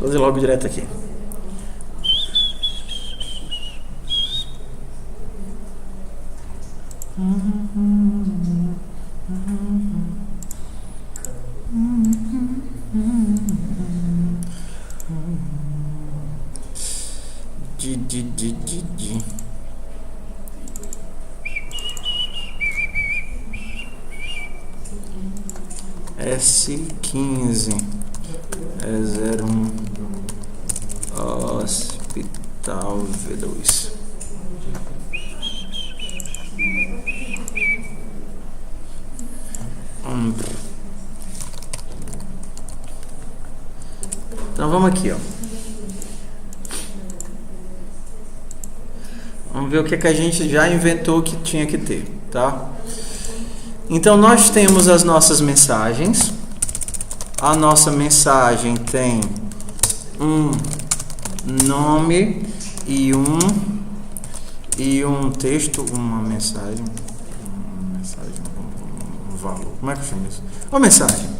fazer logo direto aqui. S15 01 Hospital V2. Então vamos aqui, ó. Vamos ver o que é que a gente já inventou que tinha que ter, tá? Então nós temos as nossas mensagens. A nossa mensagem tem um nome e um texto, uma mensagem, um valor. Como é que eu chamo isso? Uma mensagem.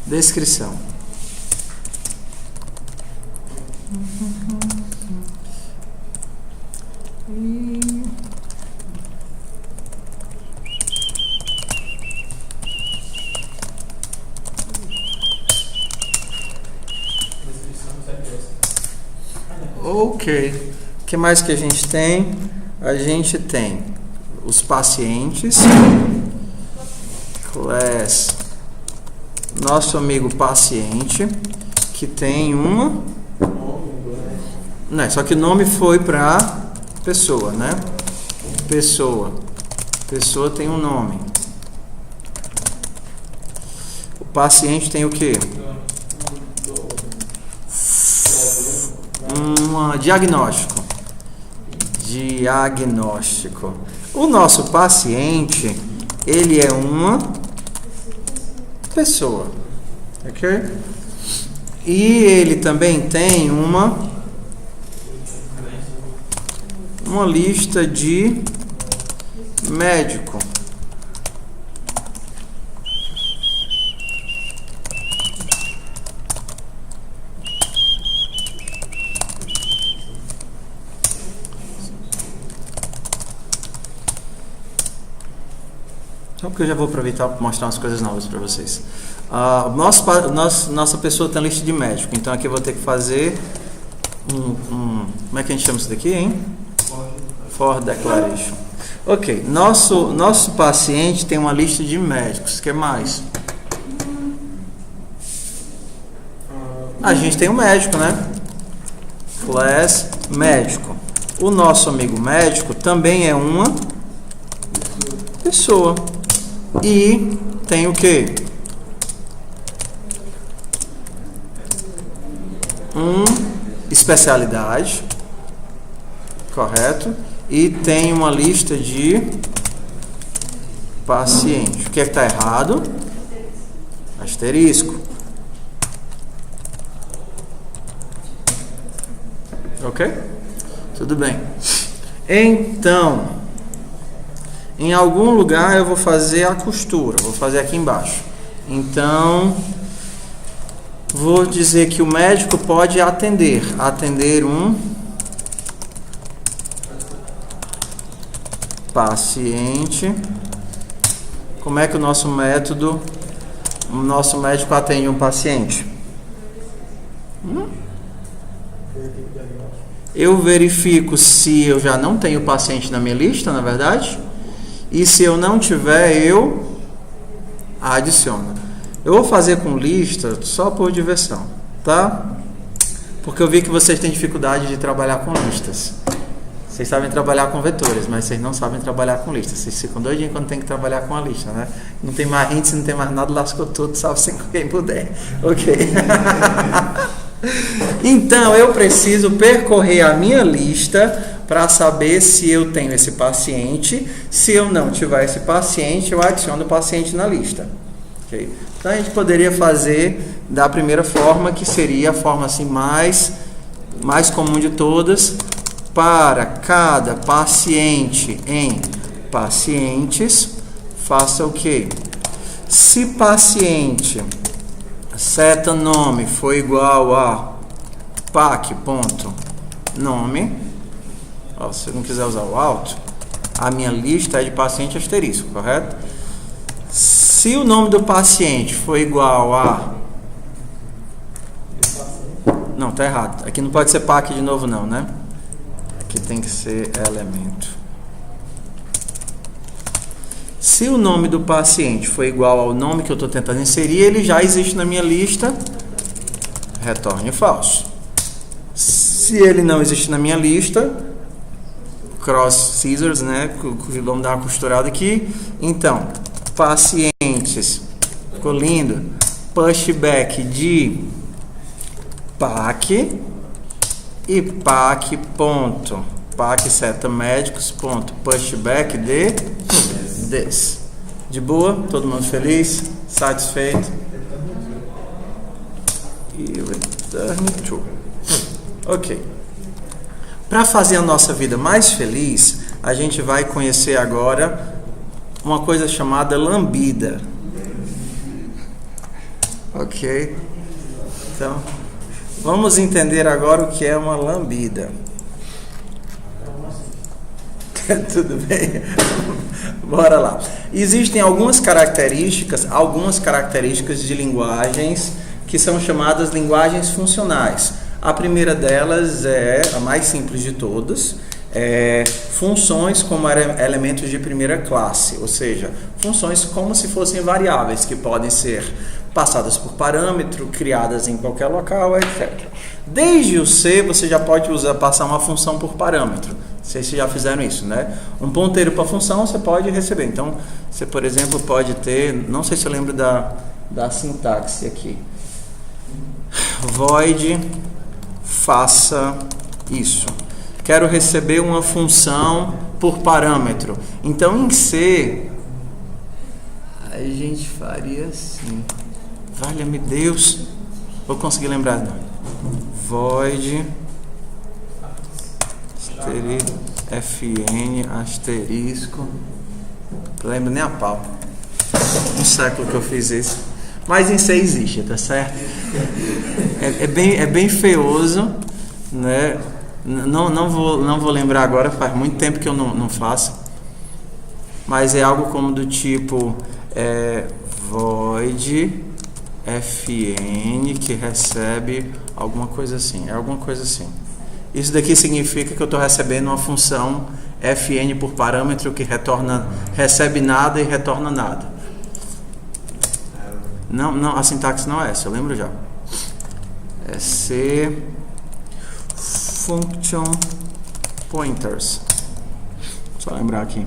Descrição. Ok. O que mais que a gente tem? A gente tem os pacientes. Class. Nosso amigo paciente, que tem uma... Não, só que o nome foi para pessoa, né? Pessoa tem um nome. O paciente tem o quê? Diagnóstico. O nosso paciente, ele é uma pessoa, ok? E ele também tem uma lista de médico. Só porque eu já vou aproveitar para mostrar umas coisas novas para vocês. Nossa pessoa tem lista de médico. Então aqui eu vou ter que fazer como é que a gente chama isso daqui, hein? For declaration. Ok. Nosso paciente tem uma lista de médicos. O que mais? A gente tem um médico, né? Class médico. O nosso amigo médico também é uma pessoa. E tem o quê? Especialidade, correto? E tem uma lista de pacientes. O que é que está errado? Asterisco. Ok? Tudo bem. Então, em algum lugar eu vou fazer a costura. Vou fazer aqui embaixo. Então, vou dizer que o médico pode atender um paciente. Como é que o nosso médico atende um paciente? Eu verifico se eu já não tenho paciente na minha lista, na verdade. E se eu não tiver, eu adiciono. Eu vou fazer com lista só por diversão, tá? Porque eu vi que vocês têm dificuldade de trabalhar com listas. Vocês sabem trabalhar com vetores, mas vocês não sabem trabalhar com listas. Vocês ficam doidinhos quando tem que trabalhar com a lista, né? Não tem mais índice, não tem mais nada, lascou tudo, salve sem quem puder. Ok. Então, eu preciso percorrer a minha lista para saber se eu tenho esse paciente. Se eu não tiver esse paciente, eu adiciono o paciente na lista. Okay? Então, a gente poderia fazer da primeira forma, que seria a forma assim mais comum de todas, para cada paciente em pacientes, faça o quê? Se paciente seta nome for igual a pac.nome, se você não quiser usar o alto, a minha lista é de paciente asterisco, correto? Se o nome do paciente for igual a... Não, tá errado. Aqui não pode ser pac de novo não, né? Aqui tem que ser elemento. Se o nome do paciente for igual ao nome que eu estou tentando inserir, ele já existe na minha lista, retorne falso. Se ele não existe na minha lista, cross scissors, né? Vamos dar uma costurada aqui. Então, pacientes, ficou lindo. Pushback de PAC e PAC seta médicos pushback de this. De boa? Todo mundo feliz? Satisfeito? E return true. Ok. Para fazer a nossa vida mais feliz, a gente vai conhecer agora uma coisa chamada lambida. Ok? Então, vamos entender agora o que é uma lambida. Tudo bem? Bora lá. Existem algumas características de linguagens que são chamadas linguagens funcionais. A primeira delas é a mais simples de todas, funções como elementos de primeira classe, ou seja, funções como se fossem variáveis que podem ser passadas por parâmetro, criadas em qualquer local, etc. Desde o C você já pode passar uma função por parâmetro. Vocês já fizeram isso, né? Um ponteiro para função você pode receber. Então, você, por exemplo, pode ter... Não sei se eu lembro da sintaxe aqui. Void faça isso. Quero receber uma função por parâmetro. Então, em C, a gente faria assim. Valha-me Deus. Vou conseguir lembrar, não. Void fn asterisco. Não lembro nem a pau. Um século que eu fiz isso. Mas em C existe, tá certo? É bem feioso, né? Não vou lembrar agora, faz muito tempo que eu não faço. Mas é algo como do tipo void fn que recebe alguma coisa assim. É alguma coisa assim. Isso daqui significa que eu estou recebendo uma função fn por parâmetro que recebe nada e retorna nada. Não, a sintaxe não é essa, eu lembro já. É C function pointers. Só lembrar aqui.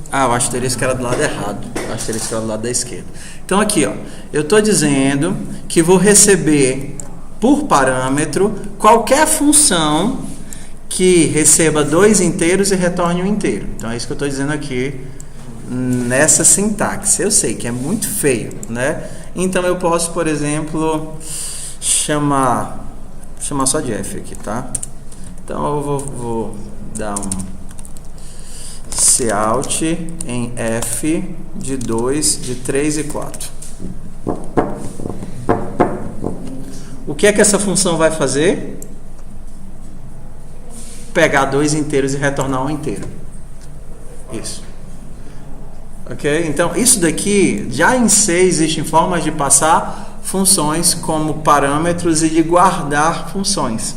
O asterisco era do lado errado. O asterisco era do lado da esquerda. Então aqui, ó, eu estou dizendo que vou receber por parâmetro qualquer função que receba 2 inteiros e retorne 1 inteiro. Então é isso que eu estou dizendo aqui nessa sintaxe. Eu sei que é muito feio, né? Então eu posso, por exemplo, chamar só de f aqui, tá? Então eu vou dar um cout em f de 2, de 3 e 4. O que é que essa função vai fazer? Pegar 2 inteiros e retornar 1 inteiro. Isso. Ok? Então, isso daqui, já em C existem formas de passar funções como parâmetros e de guardar funções.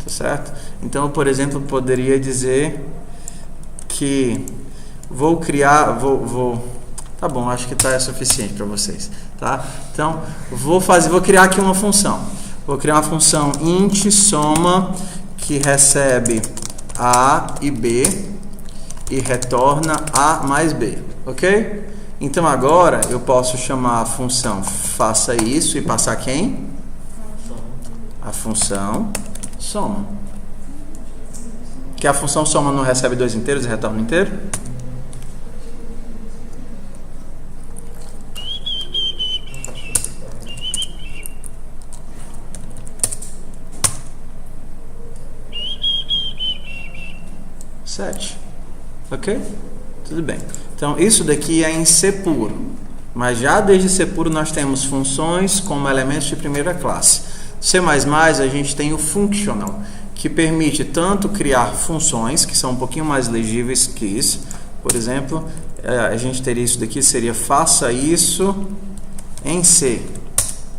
Tá certo? Então, por exemplo, eu poderia dizer que vou criar, tá bom, acho que é suficiente para vocês, tá? Então, vou criar aqui uma função. Vou criar uma função int soma que recebe A e B e retorna A mais B, ok? Então agora eu posso chamar a função faça isso e passar quem? A função soma. Que a função soma não recebe 2 inteiros e retorna um inteiro? Ok? Tudo bem. Então, isso daqui é em C puro. Mas já desde C puro nós temos funções como elementos de primeira classe. C++ a gente tem o functional, que permite tanto criar funções, que são um pouquinho mais legíveis que isso. Por exemplo, a gente teria isso daqui, seria faça isso em C.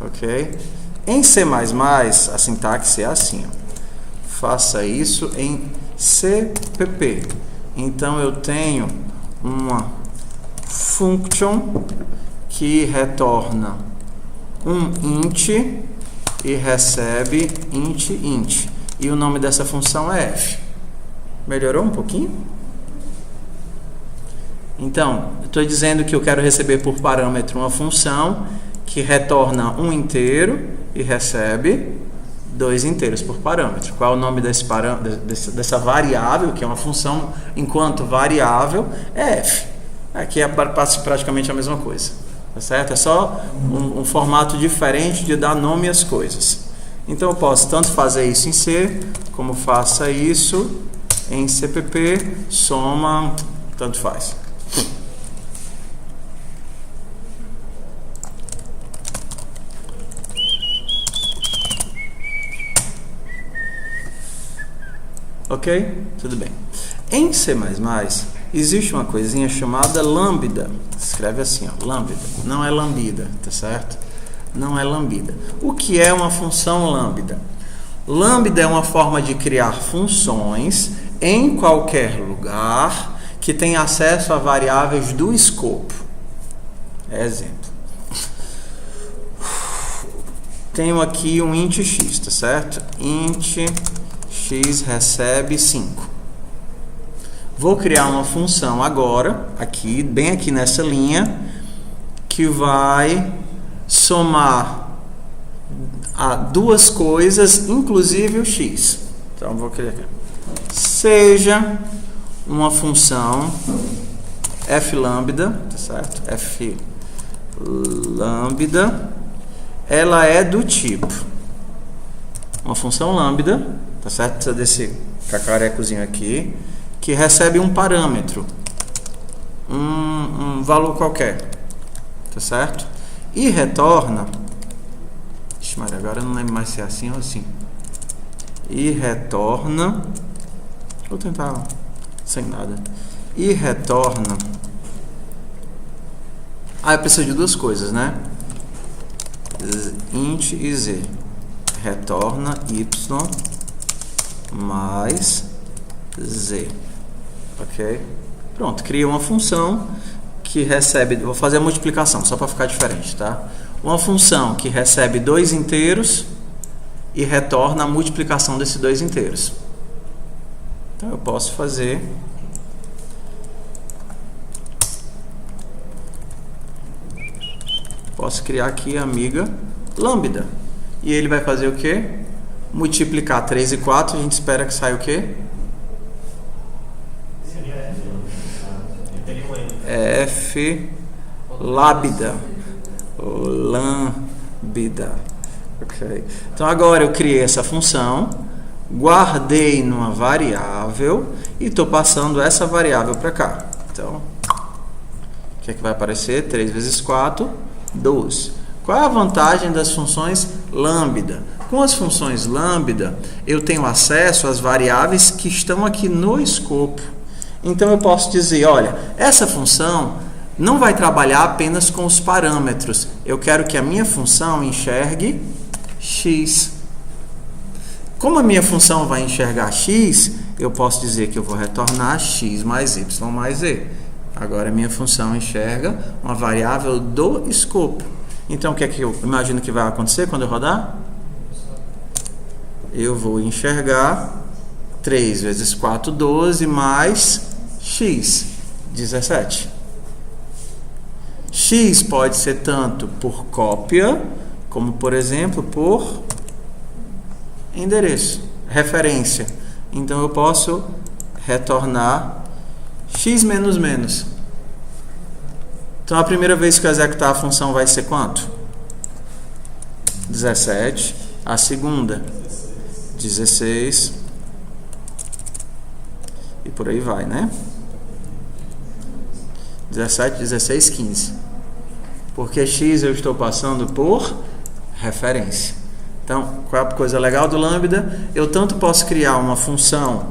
Ok? Em C++, a sintaxe é assim. Ó. Faça isso em CPP. Então, eu tenho uma function que retorna um int e recebe int. E o nome dessa função é f. Melhorou um pouquinho? Então, eu estou dizendo que eu quero receber por parâmetro uma função que retorna um inteiro e recebe 2 inteiros por parâmetro. Qual é o nome dessa variável, que é uma função enquanto variável, é f. Aqui é praticamente a mesma coisa. Tá certo? É só um formato diferente de dar nome às coisas. Então eu posso tanto fazer isso em C, como faça isso em CPP, soma, tanto faz. Ok? Tudo bem. Em C++, existe uma coisinha chamada lambda. Escreve assim, ó, lambda. Não é lambida, tá certo? Não é lambida. O que é uma função lambda? Lambda é uma forma de criar funções em qualquer lugar que tenha acesso a variáveis do escopo. Exemplo. Tenho aqui um int x, tá certo? Int x recebe 5. Vou criar uma função agora, aqui, bem aqui nessa linha, que vai somar a 2 coisas, inclusive o x. Então, vou criar aqui. Seja uma função f lambda, tá certo? F lambda, ela é do tipo uma função lambda, tá certo? Precisa desse cacarecozinho aqui, que recebe um parâmetro, um valor qualquer, tá certo? E retorna, mas agora eu não lembro mais se é assim ou assim. E retorna, vou tentar sem nada. E retorna, eu preciso de 2 coisas, né? Int e z. Retorna y mais z. Ok? Pronto, cria uma função que recebe, vou fazer a multiplicação só para ficar diferente, tá? Uma função que recebe 2 inteiros e retorna a multiplicação desses 2 inteiros. Então eu posso fazer criar aqui a amiga lambda. E ele vai fazer o quê? Multiplicar 3 e 4, a gente espera que saia o quê? F lambda. Lambda. Ok. Então agora eu criei essa função, guardei numa variável e estou passando essa variável para cá. Então, o que é que vai aparecer? 3 vezes 4, 12. Qual é a vantagem das funções lambda? Com as funções lambda, eu tenho acesso às variáveis que estão aqui no escopo. Então eu posso dizer, olha, essa função não vai trabalhar apenas com os parâmetros. Eu quero que a minha função enxergue x. Como a minha função vai enxergar x, eu posso dizer que eu vou retornar x mais y mais z. Agora a minha função enxerga uma variável do escopo. Então o que é que eu imagino que vai acontecer quando eu rodar? Eu vou enxergar 3 vezes 4, 12, mais x, 17. X pode ser tanto por cópia, como, por exemplo, por endereço, referência. Então, eu posso retornar x menos menos. Então, a primeira vez que eu executar a função vai ser quanto? 17. A segunda, 16. E por aí vai, né? 17, 16, 15. Porque x eu estou passando por referência. Então, qual é a coisa legal do Lambda? Eu tanto posso criar uma função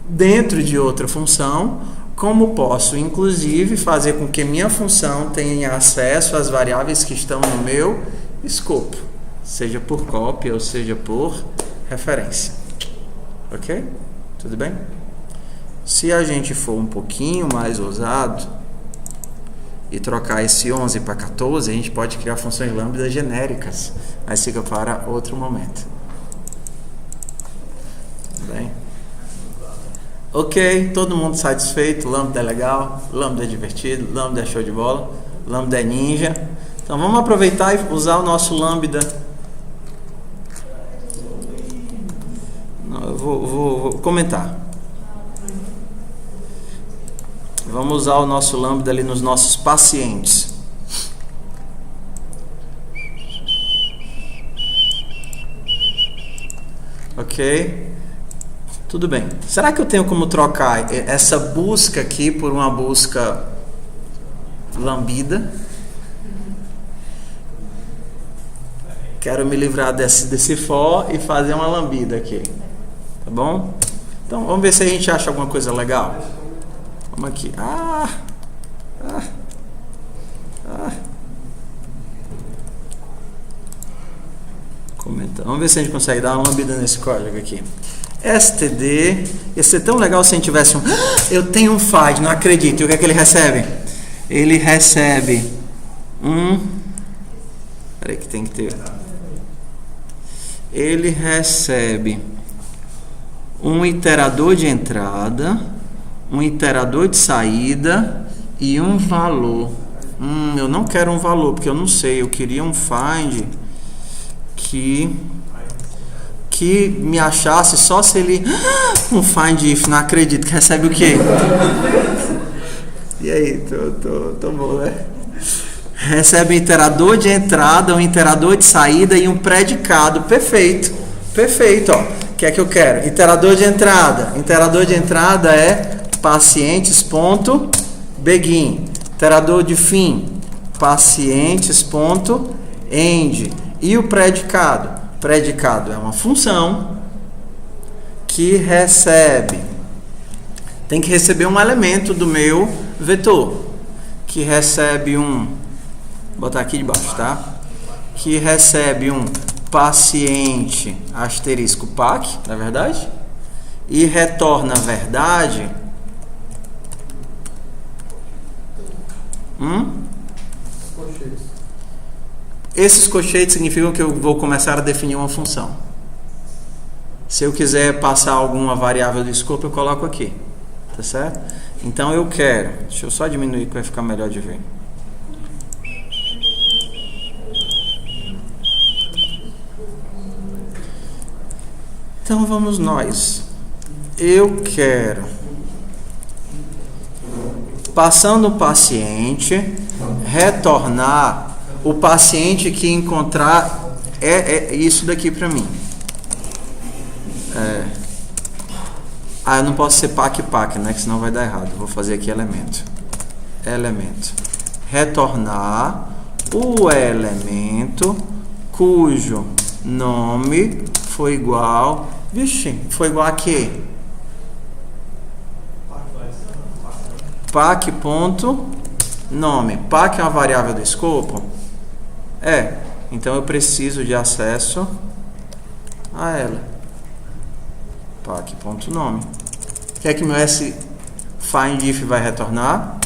dentro de outra função, como posso, inclusive, fazer com que minha função tenha acesso às variáveis que estão no meu escopo, seja por cópia ou seja por referência. Ok? Tudo bem? Se a gente for um pouquinho mais ousado e trocar esse 11 para 14, a gente pode criar funções lambda genéricas, mas fica para outro momento. Tudo bem? Ok, todo mundo satisfeito, lambda é legal, lambda é divertido, lambda é show de bola, lambda é ninja. Então vamos aproveitar e usar o nosso lambda. Não, eu vou comentar. Vamos usar o nosso lambda ali nos nossos pacientes. Ok? Tudo bem. Será que eu tenho como trocar essa busca aqui por uma busca lambida? Quero me livrar desse for e fazer uma lambida aqui. Tá bom? Então, vamos ver se a gente acha alguma coisa legal. Vamos aqui. Comenta. Vamos ver se a gente consegue dar uma lambida nesse código aqui. std. Ia ser tão legal se a gente tivesse um... Eu tenho um find, não acredito. E o que é que ele recebe? Ele recebe um... Peraí que tem que ter... Ele recebe um iterador de entrada, um iterador de saída e um valor. Eu não quero um valor, porque eu não sei. Eu queria um find que me achasse só se ele... Um find if, não acredito, que recebe o quê? E aí, tô bom, né? Recebe um iterador de entrada, um iterador de saída e um predicado. Perfeito, perfeito, ó. O que é que eu quero? Iterador de entrada. Iterador de entrada é pacientes.begin. Iterador de fim, pacientes.end. E o predicado? Predicado é uma função que recebe, tem que receber um elemento do meu vetor, que recebe um, vou botar aqui debaixo, tá? Que recebe um paciente asterisco pac, na verdade, e retorna a verdade Esses colchetes significam que eu vou começar a definir uma função. Se eu quiser passar alguma variável do escopo, eu coloco aqui. Tá certo? Então eu quero... Deixa eu só diminuir que vai ficar melhor de ver. Então vamos nós. Eu quero... Passando o paciente, retornar o paciente que encontrar é isso daqui para mim. Eu não posso ser pac, né? Que senão vai dar errado. Vou fazer aqui elemento. Retornar o elemento cujo nome foi igual... Vixe, foi igual a quê? Pac.nome. Pac é uma variável do escopo? Então eu preciso de acesso a ela. Pac.nome. O que é que meu findIf vai retornar?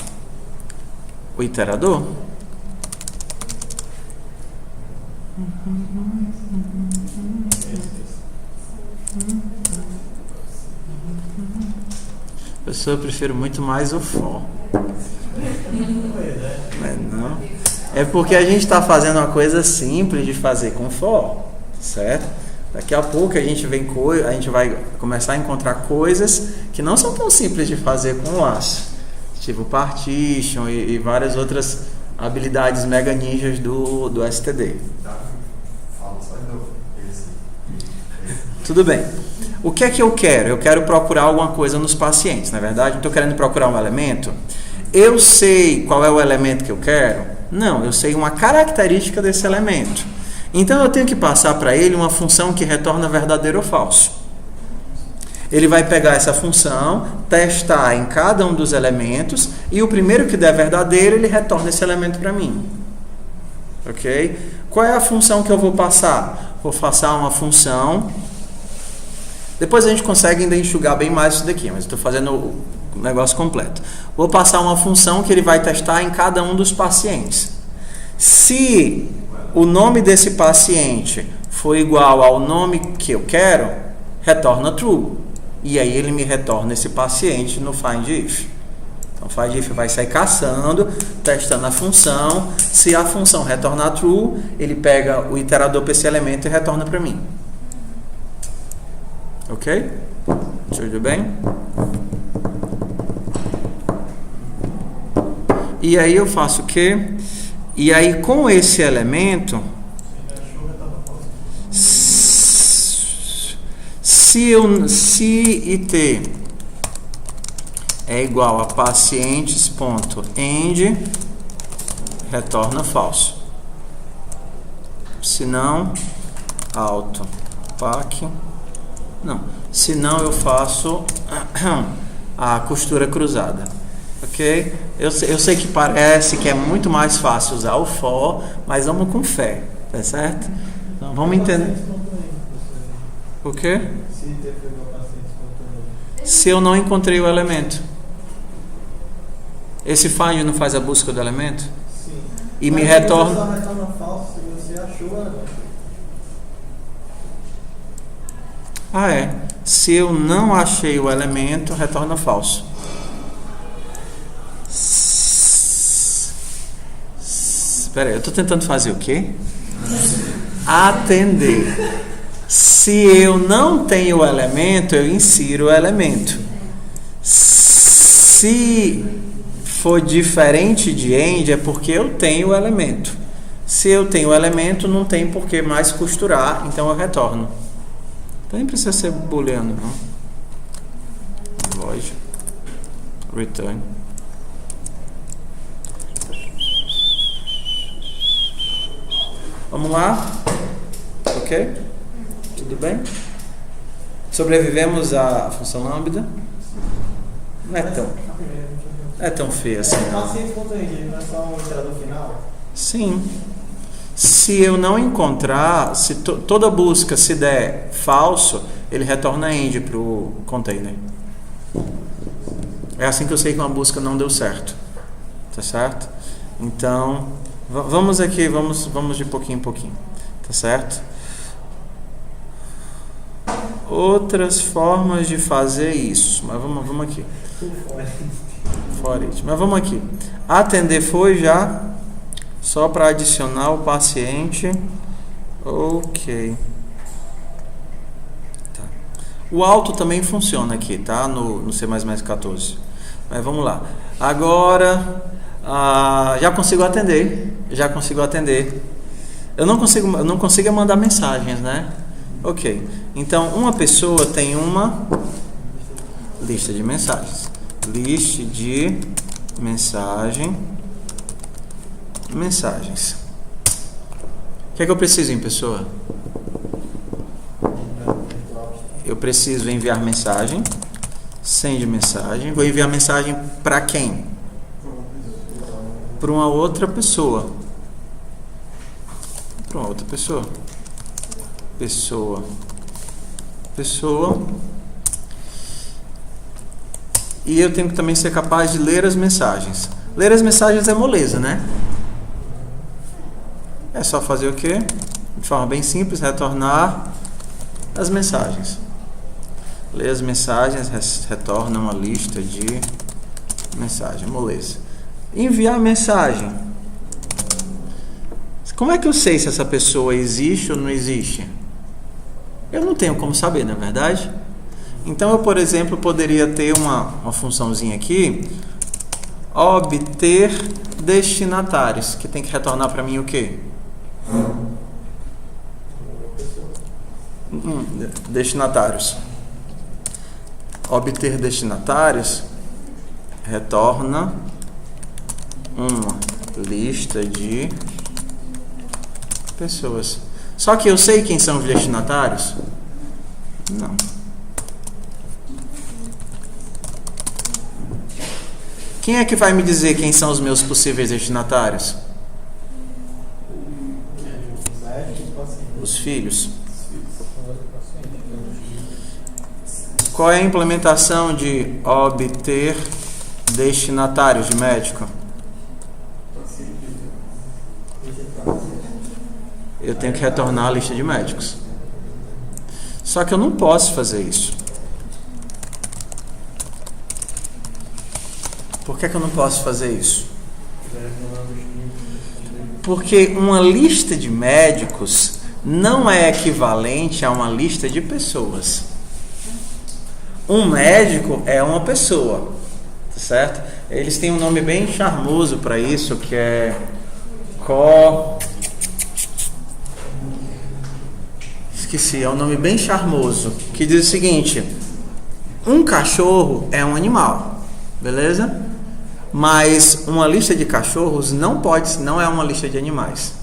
O iterador. Eu prefiro muito mais o for. Não. É porque a gente está fazendo uma coisa simples de fazer com for, certo? Daqui a pouco a gente vai começar a encontrar coisas que não são tão simples de fazer com o laço, tipo partition e várias outras habilidades mega ninjas do STD. Tudo bem. O que é que eu quero? Eu quero procurar alguma coisa nos pacientes, na é verdade? Estou querendo procurar um elemento. Eu sei qual é o elemento que eu quero? Não, eu sei uma característica desse elemento. Então eu tenho que passar para ele uma função que retorna verdadeiro ou falso. Ele vai pegar essa função, testar em cada um dos elementos e o primeiro que der verdadeiro, ele retorna esse elemento para mim. Ok? Qual é a função que eu vou passar? Vou passar uma função... Depois a gente consegue ainda enxugar bem mais isso daqui, mas estou fazendo o negócio completo. Vou passar uma função que ele vai testar em cada um dos pacientes. Se o nome desse paciente for igual ao nome que eu quero, retorna true. E aí ele me retorna esse paciente no find if. Então o find if vai sair caçando, testando a função. Se a função retornar true, ele pega o iterador para esse elemento e retorna para mim. Ok? Tudo bem? E aí eu faço o quê? E aí com esse elemento, se it é igual a pacientes.end, retorna falso. Se não, auto pack. Não, se não eu faço a costura cruzada, ok? Eu sei que parece que é muito mais fácil usar o for, mas vamos com fé, tá certo? Então vamos entender. O quê? Se eu não encontrei o elemento. Esse find não faz a busca do elemento? Sim. E mas me retorna... Só retorna falso se você achou o elemento. Ah, é. Se eu não achei o elemento, retorna falso. Espera aí, eu estou tentando fazer o quê? Atender. Se eu não tenho o elemento, eu insiro o elemento. Se for diferente de end, é porque eu tenho o elemento. Se eu tenho o elemento, não tem por que mais costurar, então eu retorno. Nem precisa ser booleano, não. Void return. Vamos lá? Ok? Tudo bem? Sobrevivemos à função lambda? Não é tão feia assim. Não é só um iterador final? Sim. Se eu não encontrar, se toda busca se der falso, ele retorna end para o container. É assim que eu sei que uma busca não deu certo. Tá certo? Então, vamos aqui, vamos de pouquinho em pouquinho. Tá certo? Outras formas de fazer isso. Mas vamos aqui. Mas vamos aqui. Atender foi já. Só para adicionar o paciente. Ok. Tá. O auto também funciona aqui, tá? No C++14. Mas vamos lá. Agora, já consigo atender. Eu não consigo mandar mensagens, né? Ok. Então, uma pessoa tem uma lista de mensagens. Lista de mensagens. O que é que eu preciso em pessoa? Eu preciso enviar mensagem. Send mensagem. Vou enviar mensagem para quem? Para uma outra pessoa. Pessoa. E eu tenho que também ser capaz de ler as mensagens. Ler as mensagens é moleza, né? É só fazer o quê? De forma bem simples, retornar as mensagens. Ler as mensagens, retorna uma lista de mensagens. Moleza. Enviar mensagem. Como é que eu sei se essa pessoa existe ou não existe? Eu não tenho como saber, não é verdade? Então eu, por exemplo, poderia ter uma funçãozinha aqui, obter destinatários, que tem que retornar para mim o quê? Destinatários. Obter destinatários retorna uma lista de pessoas. Só que eu sei quem são os destinatários? Não. Quem é que vai me dizer quem são os meus possíveis destinatários? Os filhos. Qual é a implementação de obter destinatários de médico? Eu tenho que retornar a lista de médicos. Só que eu não posso fazer isso. Por que eu não posso fazer isso? Porque uma lista de médicos não é equivalente a uma lista de pessoas. Um médico é uma pessoa, certo? Eles têm um nome bem charmoso para isso, que é Esqueci, é um nome bem charmoso, que diz o seguinte: um cachorro é um animal, beleza? Mas uma lista de cachorros não é uma lista de animais.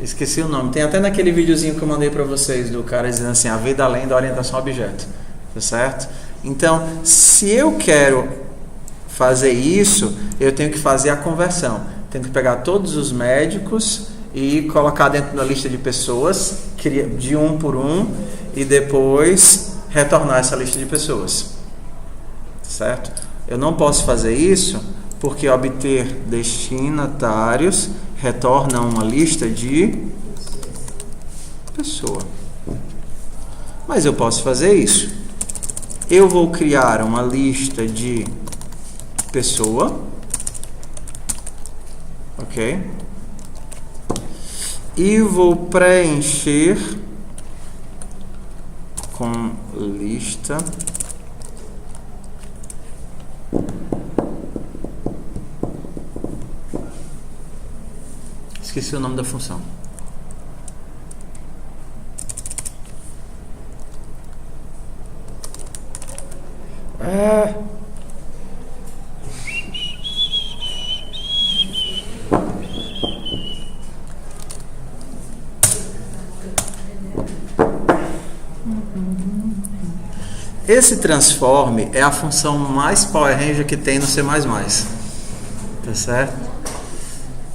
Esqueci o nome. Tem até naquele videozinho que eu mandei para vocês do cara dizendo assim: a vida além da orientação a objeto, tá certo? Então, se eu quero fazer isso, eu tenho que fazer a conversão. Tenho que pegar todos os médicos e colocar dentro da lista de pessoas, de um por um, e depois retornar essa lista de pessoas, certo? Eu não posso fazer isso porque obter destinatários retorna uma lista de pessoa. Mas eu posso fazer isso. Eu vou criar uma lista de pessoa, ok? E vou preencher com lista esqueci o nome da função. Esse transform é a função mais Power Ranger que tem no C++. Tá certo?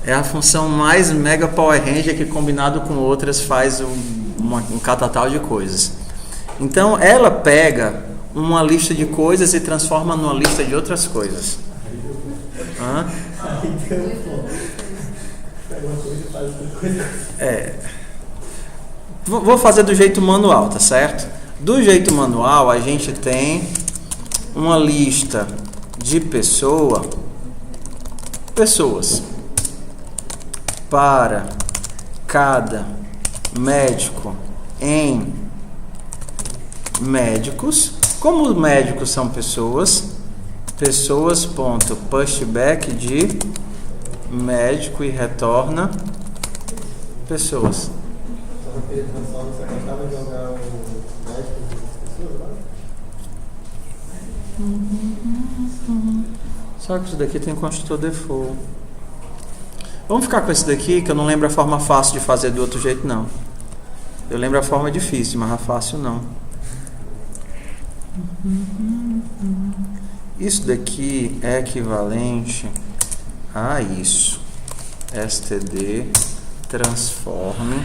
É a função mais Mega Power Ranger que, combinado com outras, faz um catatal de coisas. Então, ela pega uma lista de coisas e transforma numa lista de outras coisas. Vou fazer do jeito manual, tá certo? Do jeito manual, a gente tem uma lista de pessoas para cada médico em médicos. Como os médicos são pessoas.pushback de médico e retorna pessoas. Só que isso daqui tem construtor default. Vamos ficar com esse daqui, que eu não lembro a forma fácil de fazer do outro jeito, não. Eu lembro a forma difícil, mas a fácil não. Isso daqui é equivalente a isso. std transform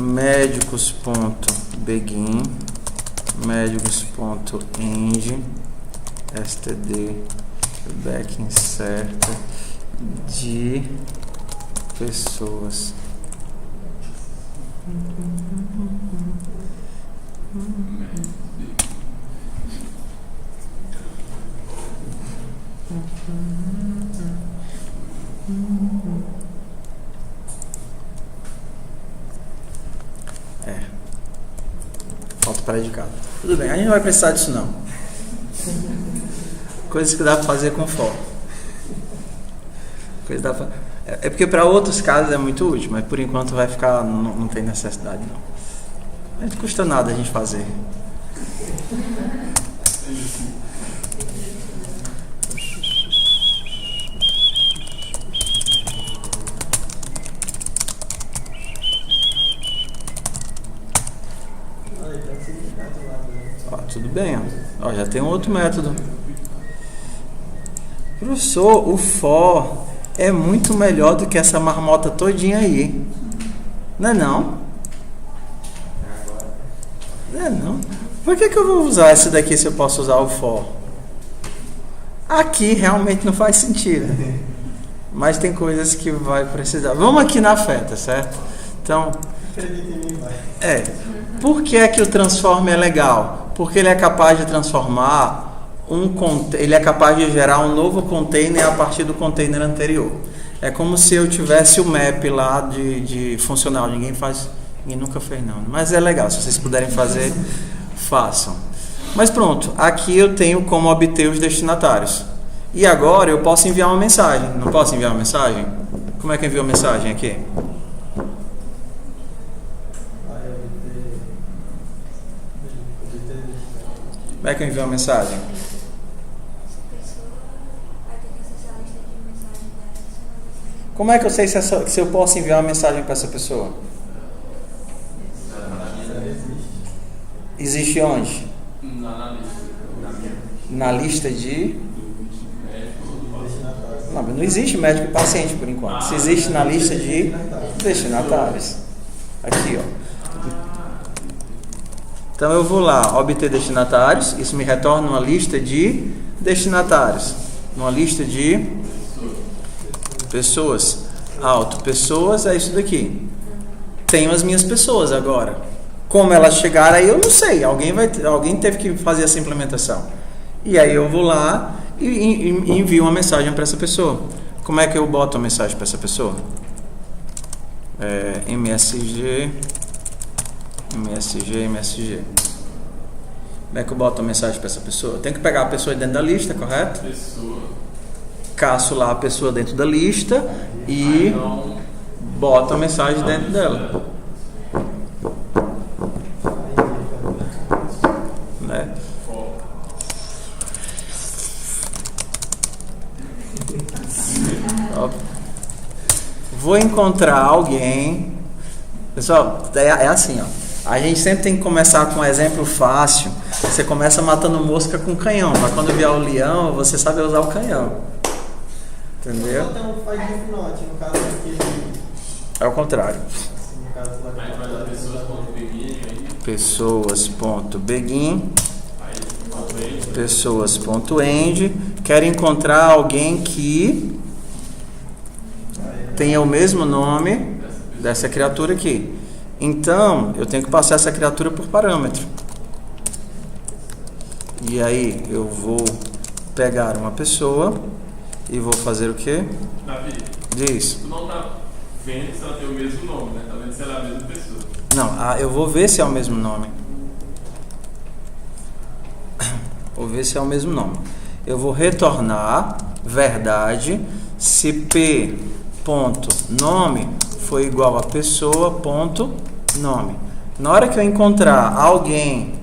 médicos.begin médicos.end std back insert de pessoas. Falta predicado. Tudo bem, a gente não vai precisar disso não. Coisas que dá para fazer com for. É porque para outros casos é muito útil, mas por enquanto vai ficar, não tem necessidade não. Não custa nada a gente fazer. Tudo bem, ó, já tem um outro método. Professor, o for é muito melhor do que essa marmota todinha aí. Não é não? Não é não? Por que eu vou usar esse daqui se eu posso usar o for? Aqui realmente não faz sentido. Mas tem coisas que vai precisar. Vamos aqui na fé, tá certo? Então, por que é que o transform é legal? Porque ele é capaz de transformar ele é capaz de gerar um novo container a partir do container anterior. É como se eu tivesse o map lá de funcional. Ninguém nunca fez não. Mas é legal, se vocês puderem fazer, façam. Mas pronto, aqui eu tenho como obter os destinatários. E agora eu posso enviar uma mensagem. Não posso enviar uma mensagem? Como é que eu envio uma mensagem aqui? Como é que eu envio uma mensagem? Como é que eu sei se eu posso enviar uma mensagem para essa pessoa? Existe onde? Na lista de... Não existe médico e paciente por enquanto. Se existe na lista de destinatários. Aqui, ó. Então eu vou lá, obter destinatários, isso me retorna uma lista de destinatários, uma lista de pessoas. Pessoas é isso daqui. Tenho as minhas pessoas agora. Como elas chegaram aí eu não sei, alguém teve que fazer essa implementação. E aí eu vou lá e envio uma mensagem para essa pessoa. Como é que eu boto a mensagem para essa pessoa? MSG. Como é que eu boto a mensagem para essa pessoa? Eu tenho que pegar a pessoa dentro da lista, correto? Caço lá a pessoa dentro da lista e boto a mensagem dentro dela. Né? Vou encontrar alguém. Pessoal, é assim, ó. A gente sempre tem que começar com um exemplo fácil. Você começa matando mosca com canhão. Mas quando vier o leão, você sabe usar o canhão. Entendeu? É o contrário. Pessoas.begin. Pessoas.end. Quero encontrar alguém que tenha o mesmo nome dessa criatura aqui. Então, eu tenho que passar essa criatura por parâmetro. E aí, eu vou pegar uma pessoa e vou fazer o quê? Davi, diz. Tu não está vendo se ela tem o mesmo nome, né? Tá vendo se ela é a mesma pessoa. Não, eu vou ver se é o mesmo nome. Vou ver se é o mesmo nome. Eu vou retornar verdade se p.nome for igual a pessoa.nome. Na hora que eu encontrar alguém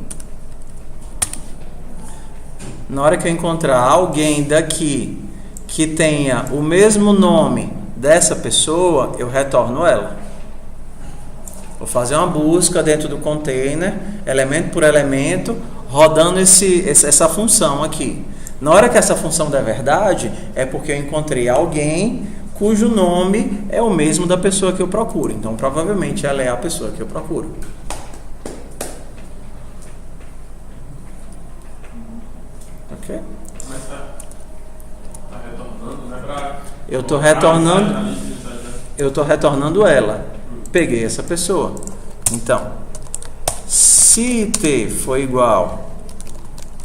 daqui que tenha o mesmo nome dessa pessoa, eu retorno ela. Vou fazer uma busca dentro do container, elemento por elemento, rodando essa função aqui. Na hora que essa função der verdade, é porque eu encontrei alguém cujo nome é o mesmo da pessoa que eu procuro. Então, provavelmente, ela é a pessoa que eu procuro. Ok? Mas tá retornando, né? Eu estou retornando ela. Peguei essa pessoa. Então, se t for igual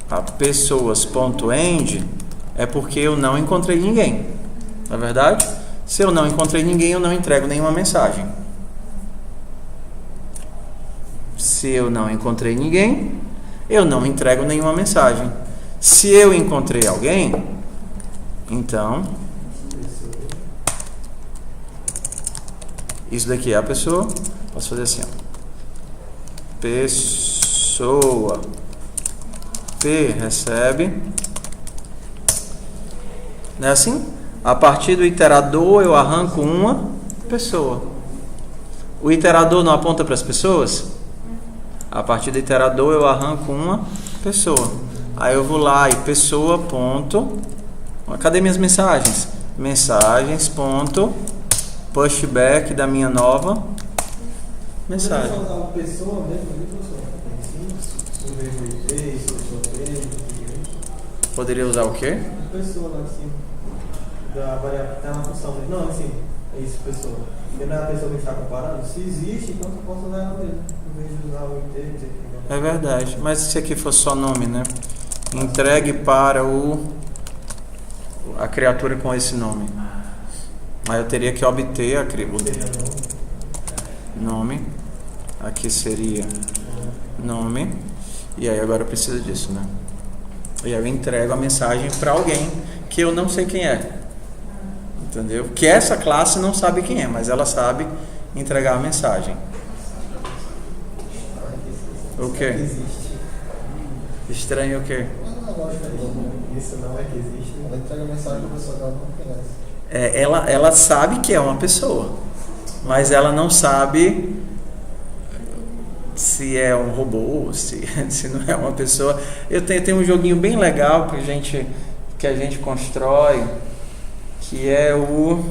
a pessoas.end, é porque eu não encontrei ninguém. Não é verdade? Se eu não encontrei ninguém, eu não entrego nenhuma mensagem. Se eu não encontrei ninguém, eu não entrego nenhuma mensagem. Se eu encontrei alguém, então isso daqui é a pessoa. Posso fazer assim, ó. Pessoa P recebe. Não é assim? A partir do iterador eu arranco uma pessoa. O iterador não aponta para as pessoas? A partir do iterador eu arranco uma pessoa. Aí eu vou lá e pessoa ponto. Cadê minhas mensagens? Mensagens ponto pushback da minha nova mensagem. Poderia usar uma pessoa mesmo ali, professor? Poderia usar o quê? Pessoa lá em cima. Da variável que está na função. Não, assim, é isso, pessoa. Porque não é a pessoa que está comparando. Se existe, então eu posso usar ela mesmo. Em vez de usar o inteiro. É verdade. Mas se aqui fosse só nome, né? Entregue para a criatura com esse nome. Aí eu teria que obter nome. Aqui seria nome. E aí agora eu preciso disso, né? E aí eu entrego a mensagem para alguém que eu não sei quem é. Entendeu? Que essa classe não sabe quem é, mas ela sabe entregar a mensagem. O quê? Estranho o quê? Isso não é que existe. Ela entrega a mensagem para a pessoa que ela não conhece. Ela sabe que é uma pessoa, mas ela não sabe se é um robô, se não é uma pessoa. Eu tenho um joguinho bem legal que a gente constrói, que é o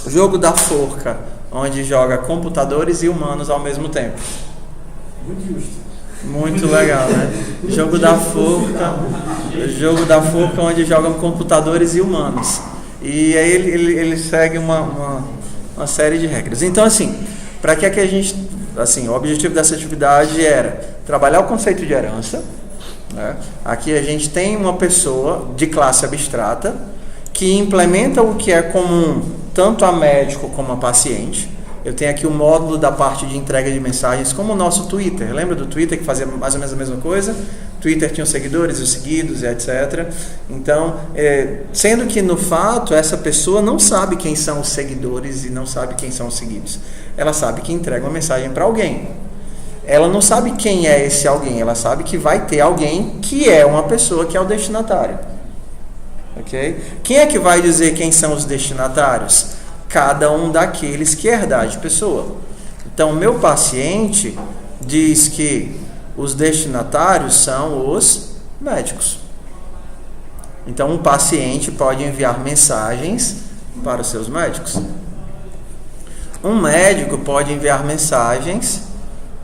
jogo da forca, onde joga computadores e humanos ao mesmo tempo. Muito justo. Muito legal, né? Jogo da forca, onde jogam computadores e humanos. E aí ele segue uma série de regras. Então, assim, para que a gente, assim, o objetivo dessa atividade era trabalhar o conceito de herança, né? Aqui a gente tem uma pessoa de classe abstrata que implementa o que é comum tanto a médico como a paciente. Eu tenho aqui o módulo da parte de entrega de mensagens, como o nosso Twitter. Lembra do Twitter que fazia mais ou menos a mesma coisa? Twitter tinha os seguidores e os seguidos, etc. Então, sendo que no fato, essa pessoa não sabe quem são os seguidores e não sabe quem são os seguidos. Ela sabe que entrega uma mensagem para alguém. Ela não sabe quem é esse alguém, ela sabe que vai ter alguém que é uma pessoa que é o destinatário. Ok? Quem é que vai dizer quem são os destinatários? Cada um daqueles que herdar de pessoa. Então, o meu paciente diz que os destinatários são os médicos. Então, um paciente pode enviar mensagens para os seus médicos. Um médico pode enviar mensagens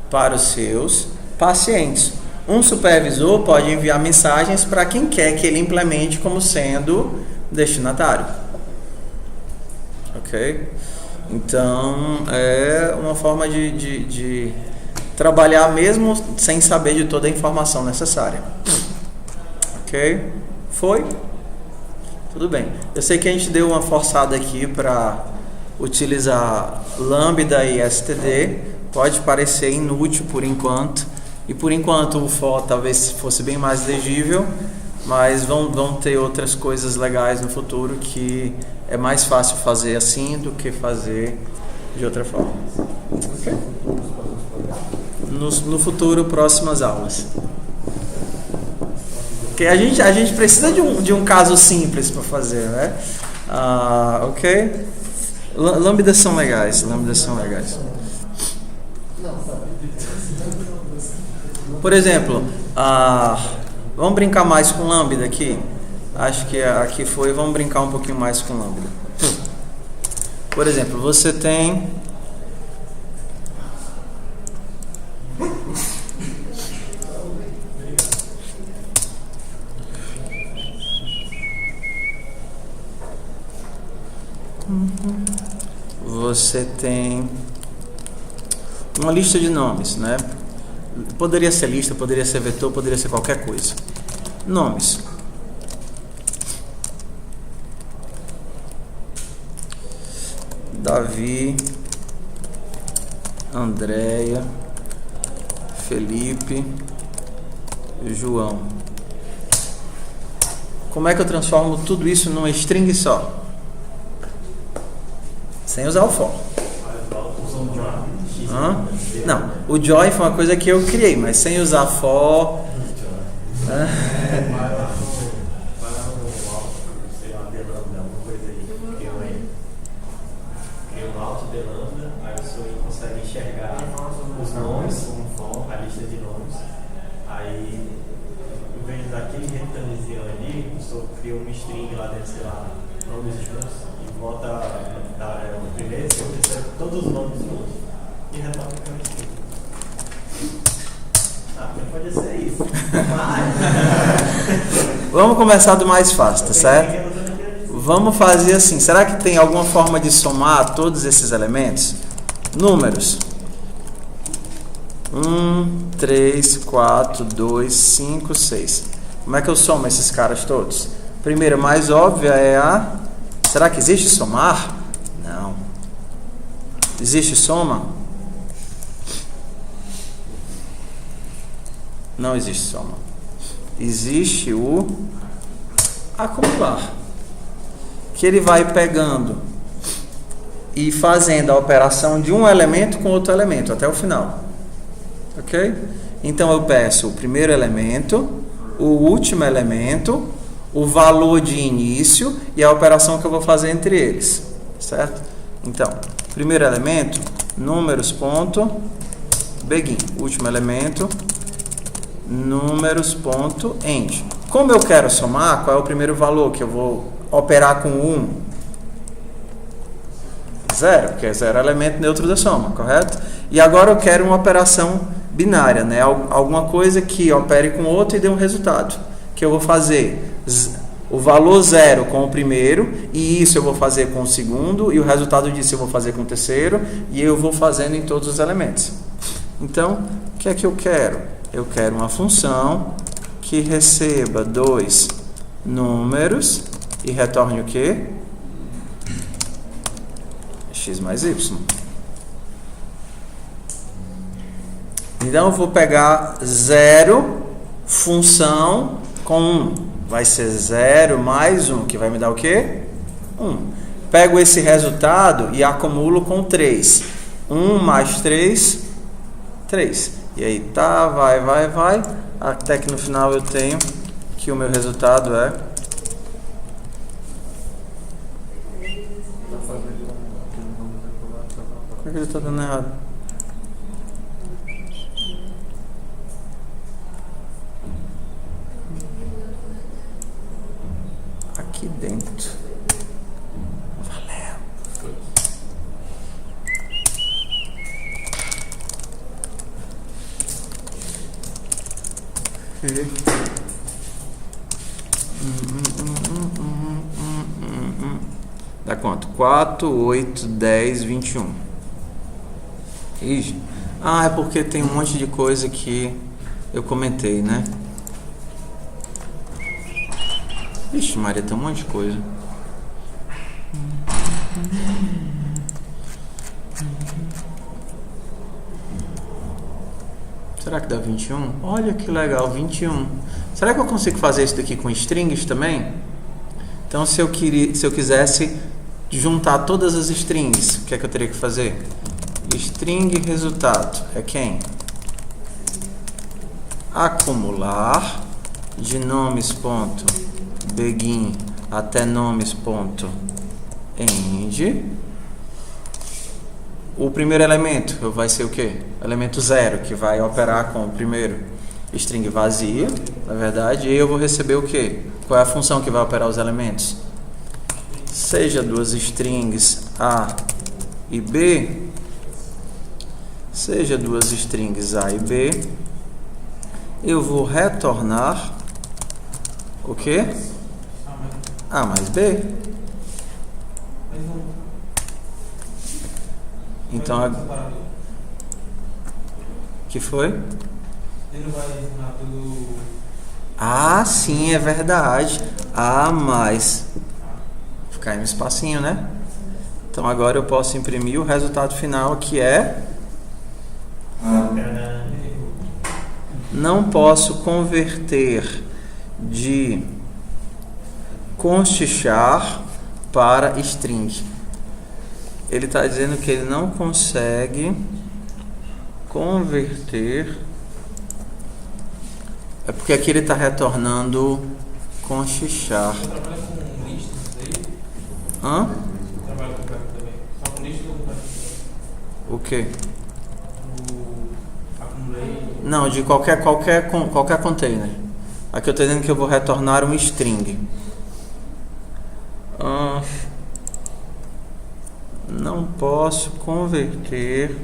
para os seus pacientes. Um supervisor pode enviar mensagens para quem quer que ele implemente como sendo destinatário. Ok? Então, é uma forma de trabalhar mesmo sem saber de toda a informação necessária. Ok? Foi? Tudo bem. Eu sei que a gente deu uma forçada aqui para utilizar Lambda e std. Pode parecer inútil por enquanto. E por enquanto o for talvez fosse bem mais legível. Mas vão ter outras coisas legais no futuro que é mais fácil fazer assim do que fazer de outra forma. Okay? No futuro, próximas aulas. Okay? A gente precisa de um caso simples para fazer, né? Ok? Lambdas são legais. Por exemplo, vamos brincar mais com lambda aqui? Acho que aqui foi. Vamos brincar um pouquinho mais com lambda. Por exemplo, você tem uma lista de nomes, né? Poderia ser lista, poderia ser vetor, poderia ser qualquer coisa. Nomes. Davi, Andréia, Felipe, João. Como é que eu transformo tudo isso numa string só? Sem usar o for. Não, o join foi uma coisa que eu criei, mas sem usar for. Cria uma string lá dentro, sei lá, nomes juntos, e bota o primeiro, o terceiro, todos os nomes juntos, e retorna para uma string. Pode ser isso. Vamos começar do mais fácil, tá certo? Vamos fazer assim. Será que tem alguma forma de somar todos esses elementos? Números. 1, 3, 4, 2, 5, 6. Como é que eu somo esses caras todos? Primeiro, mais óbvia é a... Será que existe somar? Não. Existe soma? Não existe soma. Existe o acumular. Que ele vai pegando e fazendo a operação de um elemento com outro elemento até o final. Ok? Então eu peço o primeiro elemento, o último elemento, o valor de início e a operação que eu vou fazer entre eles, certo? Então, primeiro elemento, números ponto begin, último elemento, números ponto end. Como eu quero somar, qual é o primeiro valor que eu vou operar com 1? 0, porque 0 é elemento neutro da soma, correto? E agora eu quero uma operação binária, né? Alguma coisa que opere com outro e dê um resultado. Que eu vou fazer o valor 0 com o primeiro, e isso eu vou fazer com o segundo, e o resultado disso eu vou fazer com o terceiro, e eu vou fazendo em todos os elementos. Então, o que é que eu quero? Eu quero uma função que receba 2 números e retorne o quê? X mais Y. Então eu vou pegar 0, função com 1. Vai ser 0 mais 1, que vai me dar o quê? 1. Pego esse resultado e acumulo com 3. 1 mais 3, 3. E aí tá, vai, até que no final eu tenho que o meu resultado é... Por que ele está dando errado? Aqui dentro. Valeu. Dá quanto? 4, 8, 10, 21. Ixi. Ah, é porque tem um monte de coisa que eu comentei, né? Ixi, Maria, tem um monte de coisa. Será que dá 21? Olha que legal, 21. Será que eu consigo fazer isso daqui com strings também? Então, se eu quisesse juntar todas as strings, o que é que eu teria que fazer? String resultado é quem? Acumular de nomes ponto begin até nomes ponto end. O primeiro elemento vai ser o quê? Elemento 0, que vai operar com o primeiro string vazia, na verdade, e eu vou receber o quê? Qual é a função que vai operar os elementos? Seja duas strings A e B, seja duas strings A e B, eu vou retornar o quê? A mais B. Então, que foi? Ele não vai ensinar tudo. Ah, sim, é verdade. Ah, mas ficar em um espacinho, né? Então agora eu posso imprimir o resultado final, que é... Não posso converter de const char para string. Ele está dizendo que ele não consegue converter. É porque aqui ele está retornando const char. Você trabalha com listas aí? Hã? Trabalha com web também. Só com listas ou com web? O quê? Acumulei. Não, de qualquer container. Aqui eu estou dizendo que eu vou retornar um string. Não posso converter.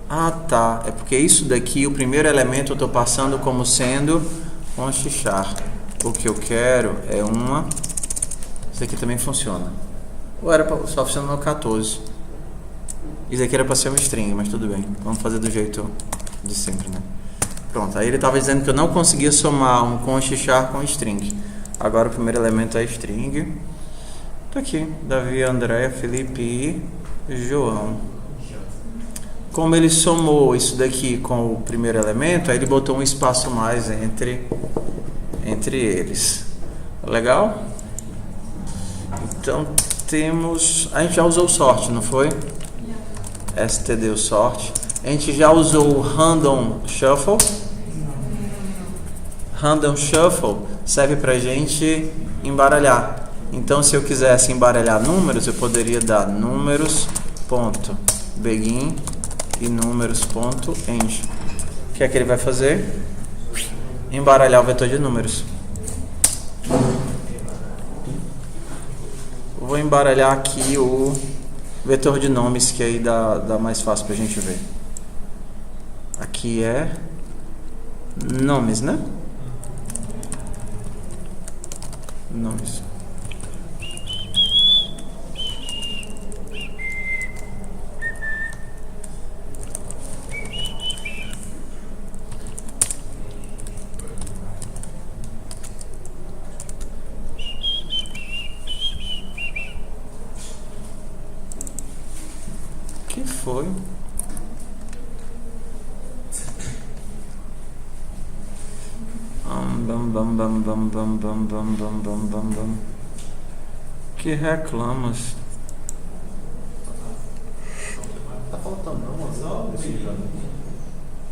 Ah, tá. É porque isso daqui, o primeiro elemento eu estou passando como sendo const char. O que eu quero é uma... Isso aqui também funciona. Ou era só funcionando no 14. Isso aqui era para ser um string, mas tudo bem. Vamos fazer do jeito de sempre, né? Pronto, aí ele estava dizendo que eu não conseguia somar um const char com string. Agora o primeiro elemento é string. Tá aqui, Davi, André, Felipe e João. Como ele somou isso daqui com o primeiro elemento, aí ele botou um espaço mais entre eles. Legal? Então temos... A gente já usou o sort, não foi? std o sort. A gente já usou o random shuffle. Random shuffle serve pra gente embaralhar. Então, se eu quisesse embaralhar números, eu poderia dar números.begin e números.end. O que é que ele vai fazer? Embaralhar o vetor de números. Vou embaralhar aqui o vetor de nomes, que aí dá mais fácil pra gente ver. Aqui é nomes, né? Nomes. Que foi? Que reclamas? Tá faltando não, mas só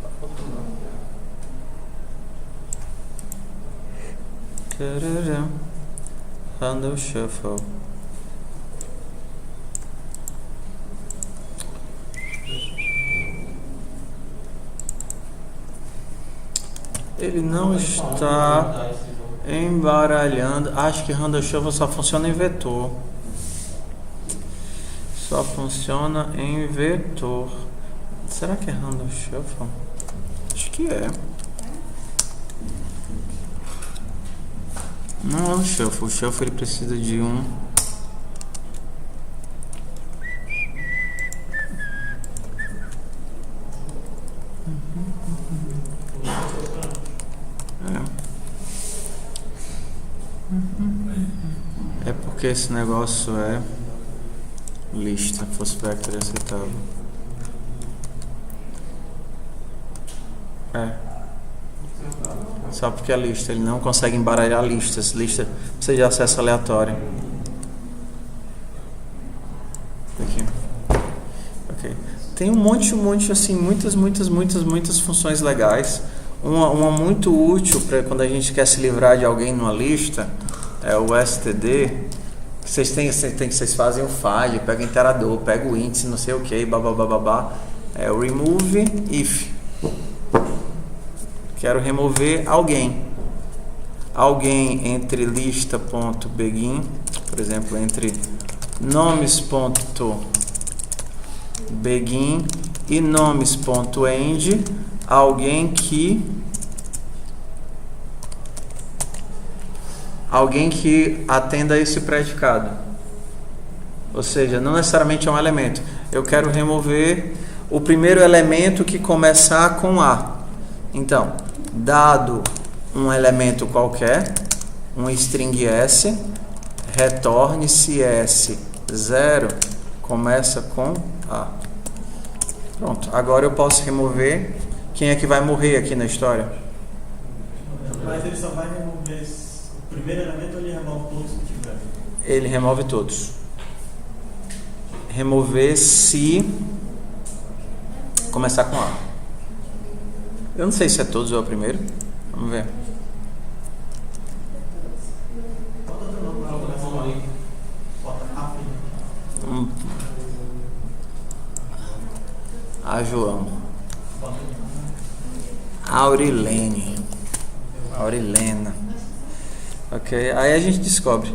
tá faltando não. Tarará. Handle shuffle. Ele não está embaralhando. Acho que Handle Shuffle só funciona em vetor. Só funciona em vetor. Será que é Handle Shuffle? Acho que é. Não é o Shuffle. O Shuffle ele precisa de um... É porque esse negócio é lista, fosse vector aceitável. Só porque é lista, ele não consegue embaralhar listas. Lista precisa de acesso aleatório. Aqui. Ok. Tem um monte assim, muitas funções legais. Uma muito útil para quando a gente quer se livrar de alguém numa lista é o std. Vocês fazem o fad, pega o interador, pega o índice, não sei o que, babá. É o remove if. Quero remover alguém entre lista.begin, por exemplo, entre nomes.begin e nomes.end, alguém que atenda a esse predicado. Ou seja, não necessariamente é um elemento. Eu quero remover o primeiro elemento que começar com A. Então, dado um elemento qualquer, um string S, retorne se S0 começa com A. Pronto, agora eu posso remover. Quem é que vai morrer aqui na história? Mas ele só vai remover o primeiro elemento ou ele remove todos que tiver? Ele remove todos. Remover se começar com A. Eu não sei se é todos ou é o primeiro. Vamos ver. A João. Aurilene. Aurilena. Ok, aí a gente descobre.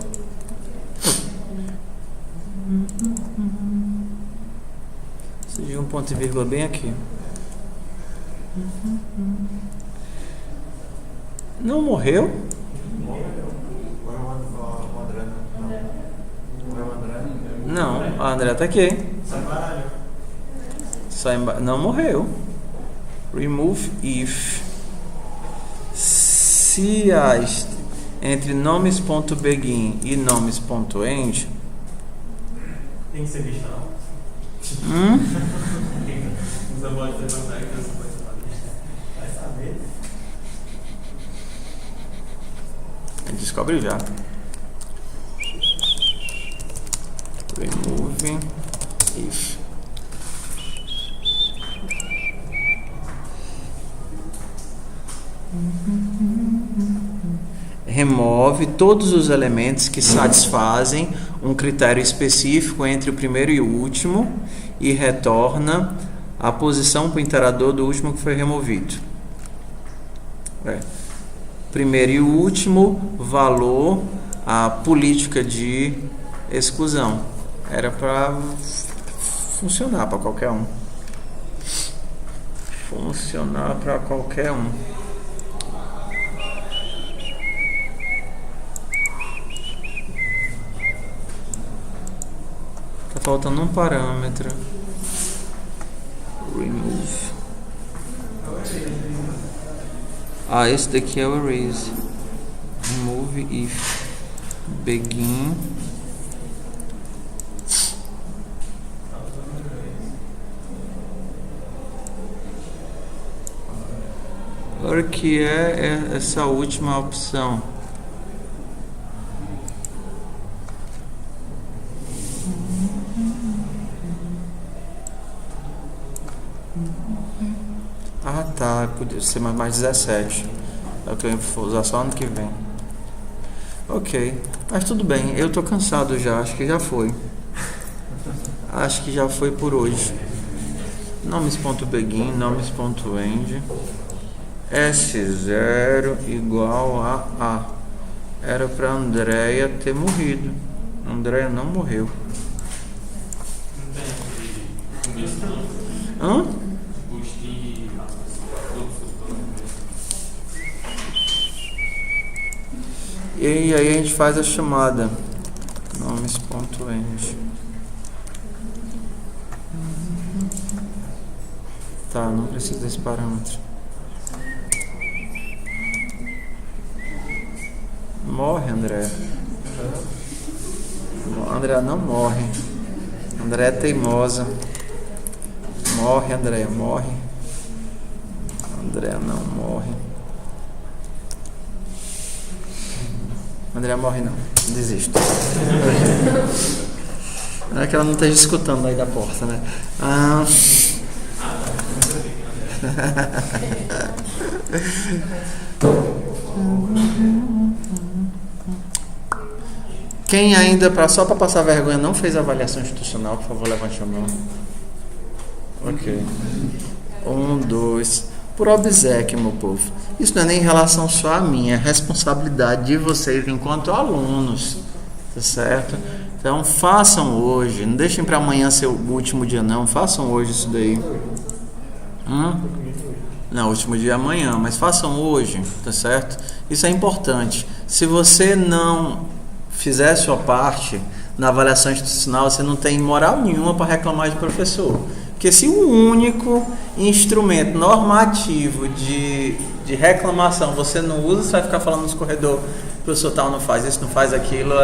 Preciso de um ponto e vírgula bem aqui. Não morreu? Não, a André tá aqui. Não morreu. Remove if. Se entre nomes.begin e nomes.end tem que ser visto, não? Você pode levantar e você pode falar. Vai saber. A gente descobre já. Remove if. Remove todos os elementos que satisfazem um critério específico entre o primeiro e o último e retorna a posição para o iterador do último que foi removido. Primeiro e o último, valor, a política de exclusão. Era para funcionar para qualquer um. Funcionar para qualquer um. Tá faltando um parâmetro. Remove. Esse daqui é o erase. Remove if begin. Agora que é essa última opção. Tá, podia ser mais 17. É o que eu vou usar só ano que vem. Ok, mas tudo bem, eu tô cansado já, acho que já foi. Acho que já foi por hoje. Nomes.begin, nomes.end. S0 igual a A. Era pra Andréia ter morrido. Andréia não morreu. Hã? E aí a gente faz a chamada nomes.end. Tá, não precisa desse parâmetro. Morre, André. André não morre. André é teimosa. Morre, André, morre. André não morre. André morre não. Desisto. Não é que ela não esteja escutando aí da porta, né? Quem ainda, só para passar vergonha, não fez avaliação institucional, por favor, levante a mão. Ok. 1, 2. Por obséquio, meu povo. Isso não é nem em relação só a mim, é responsabilidade de vocês enquanto alunos. Tá certo? Então façam hoje. Não deixem para amanhã ser o último dia, não. Façam hoje isso daí. Não, o último dia é amanhã, mas façam hoje, tá certo? Isso é importante. Se você não fizer a sua parte na avaliação institucional, você não tem moral nenhuma para reclamar de professor. Porque se o único instrumento normativo de reclamação você não usa, você vai ficar falando nos corredores, professor tal não faz isso, não faz aquilo,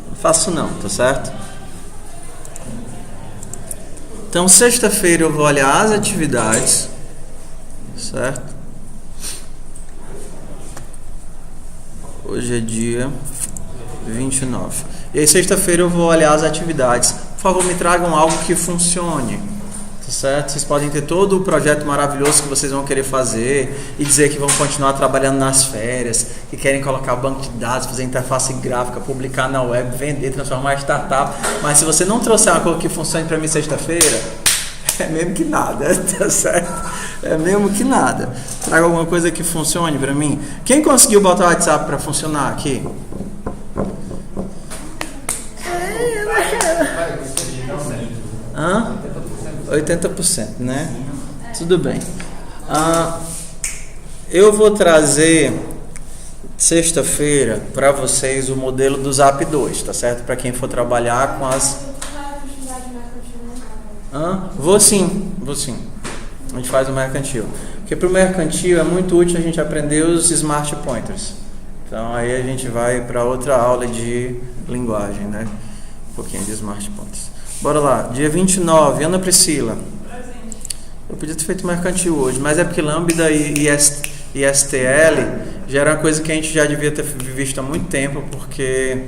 não faço não, tá certo? Então, sexta-feira eu vou olhar as atividades, certo? Hoje é dia 29. E aí, sexta-feira eu vou olhar as atividades. Por favor, me tragam algo que funcione, tá certo? Vocês podem ter todo o projeto maravilhoso que vocês vão querer fazer e dizer que vão continuar trabalhando nas férias, que querem colocar banco de dados, fazer interface gráfica, publicar na web, vender, transformar em startup. Mas se você não trouxer uma coisa que funcione para mim sexta-feira, é mesmo que nada, tá certo? É mesmo que nada. Traga alguma coisa que funcione para mim. Quem conseguiu botar o WhatsApp para funcionar aqui? 80%, né? Tudo bem. Eu vou trazer sexta-feira para vocês o modelo do Zap 2, tá certo? Para quem for trabalhar com as... Vou sim. A gente faz o mercantil. Porque para o mercantil é muito útil a gente aprender os smart pointers. Então aí a gente vai para outra aula de linguagem, né? Um pouquinho de smart pointers. Bora lá, dia 29, Ana Priscila. Eu podia ter feito mercantil hoje, mas é porque Lambda e STL já era uma coisa que a gente já devia ter visto há muito tempo, porque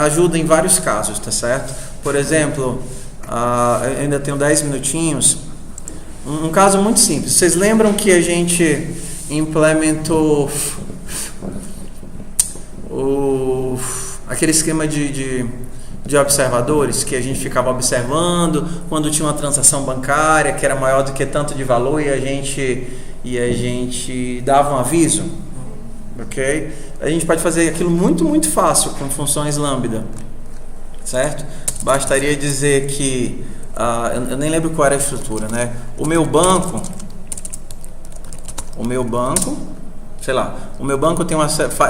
ajuda em vários casos, tá certo? Por exemplo, eu ainda tenho 10 minutinhos. Um caso muito simples. Vocês lembram que a gente implementou aquele esquema de observadores, que a gente ficava observando quando tinha uma transação bancária que era maior do que tanto de valor e a gente dava um aviso, ok? A gente pode fazer aquilo muito, muito fácil com funções Lambda, certo? Bastaria dizer que eu nem lembro qual era a estrutura, né? O meu banco,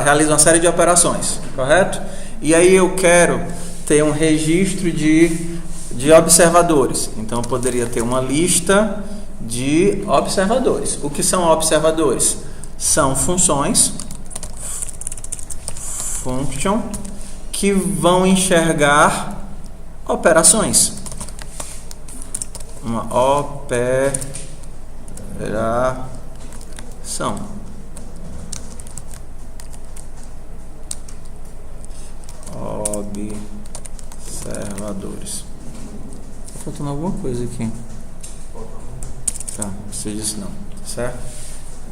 realiza uma série de operações, correto? E aí eu quero ter um registro de observadores. Então eu poderia ter uma lista de observadores. O que são observadores? São funções, function, que vão enxergar operações. Uma operação. Observadores. Tá faltando alguma coisa aqui. Tá, não precisa disso não, certo?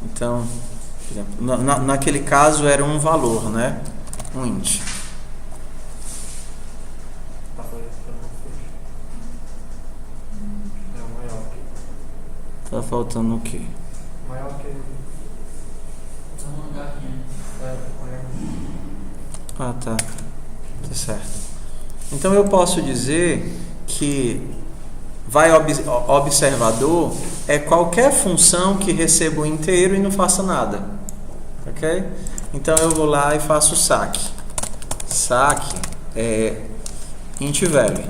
Então, por exemplo, naquele caso era um valor, né? Um int. Tá faltando o quê? Maior que tá certo. Então eu posso dizer que observador é qualquer função que receba o inteiro e não faça nada, ok? Então eu vou lá e faço saque. Saque é int value,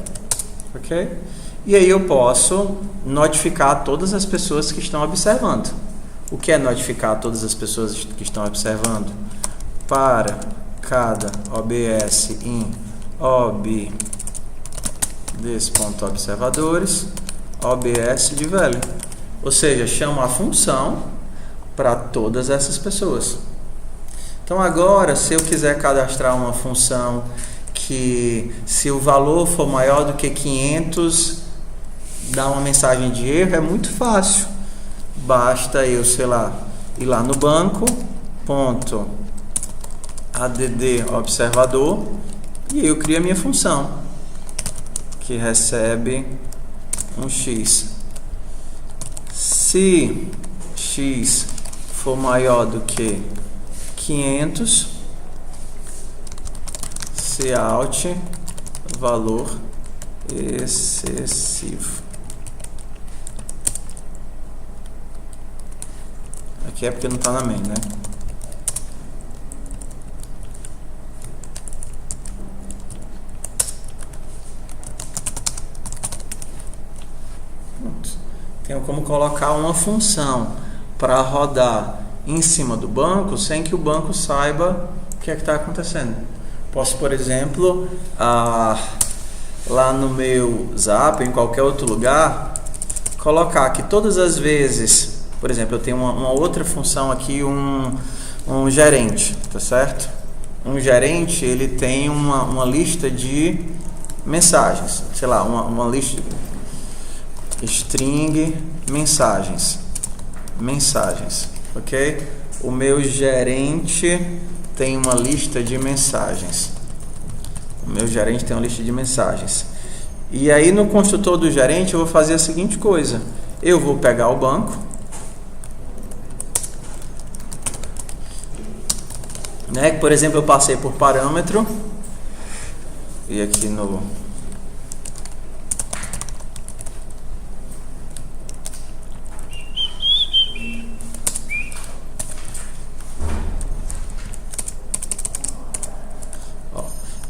ok? E aí eu posso notificar todas as pessoas que estão observando. O que é notificar todas as pessoas que estão observando? Para cada OBS em obs.observadores OBS de value. Ou seja, chamo a função para todas essas pessoas. Então agora, se eu quiser cadastrar uma função que, se o valor for maior do que 500, dá uma mensagem de erro, é muito fácil. Basta eu, ir lá no banco, .add observador, e eu crio a minha função, que recebe um x. Se x for maior do que 500, cout valor excessivo. Aqui é porque não está na main, né? tenho como colocar uma função para rodar em cima do banco sem que o banco saiba o que é que está acontecendo. Posso, por exemplo, lá no meu Zap, em qualquer outro lugar, colocar que todas as vezes, por exemplo, eu tenho uma outra função aqui, um gerente, tá certo? Um gerente, ele tem uma lista de mensagens, sei lá, uma lista string mensagens, ok? O meu gerente tem uma lista de mensagens. E aí no construtor do gerente eu vou fazer a seguinte coisa: eu vou pegar o banco, né? Por exemplo, eu passei por parâmetro e aqui no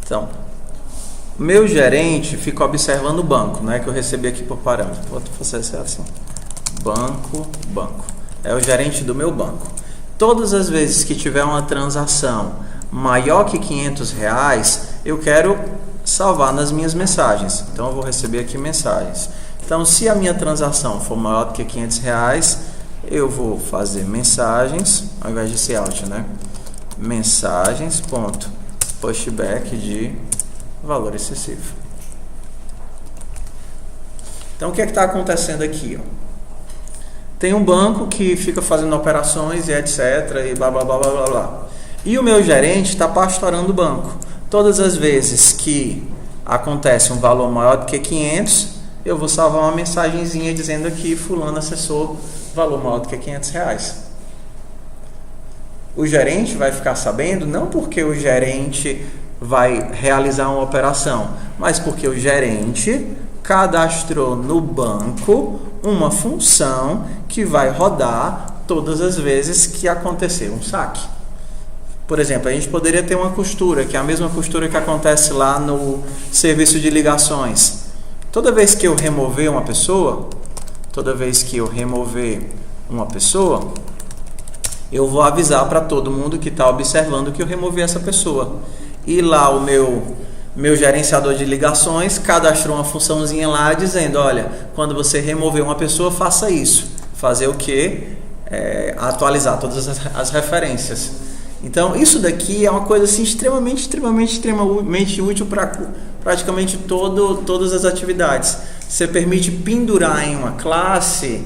então, meu gerente fica observando o banco, né, que eu recebi aqui por parâmetro. Vou fazer assim: banco. É o gerente do meu banco. Todas as vezes que tiver uma transação maior que R$500, eu quero salvar nas minhas mensagens. Então, eu vou receber aqui mensagens. Então, se a minha transação for maior do que R$500, eu vou fazer mensagens, ao invés de ser out, né? Mensagens, ponto. Pushback de valor excessivo. Então, o que é que está acontecendo aqui? Tem um banco que fica fazendo operações e etc. e blá blá blá blá blá blá. E o meu gerente está pastorando o banco. Todas as vezes que acontece um valor maior do que 500, eu vou salvar uma mensagenzinha dizendo que fulano acessou valor maior do que R$500. O gerente vai ficar sabendo não porque o gerente vai realizar uma operação, mas porque o gerente cadastrou no banco uma função que vai rodar todas as vezes que acontecer um saque. Por exemplo, a gente poderia ter uma costura, que é a mesma costura que acontece lá no serviço de ligações. Toda vez que eu remover uma pessoa, eu vou avisar para todo mundo que está observando que eu removi essa pessoa. E lá o meu gerenciador de ligações cadastrou uma funçãozinha lá dizendo: olha, quando você remover uma pessoa, faça isso. Fazer o quê? Atualizar todas as referências. Então, isso daqui é uma coisa assim, extremamente útil para praticamente todas as atividades. Você permite pendurar em uma classe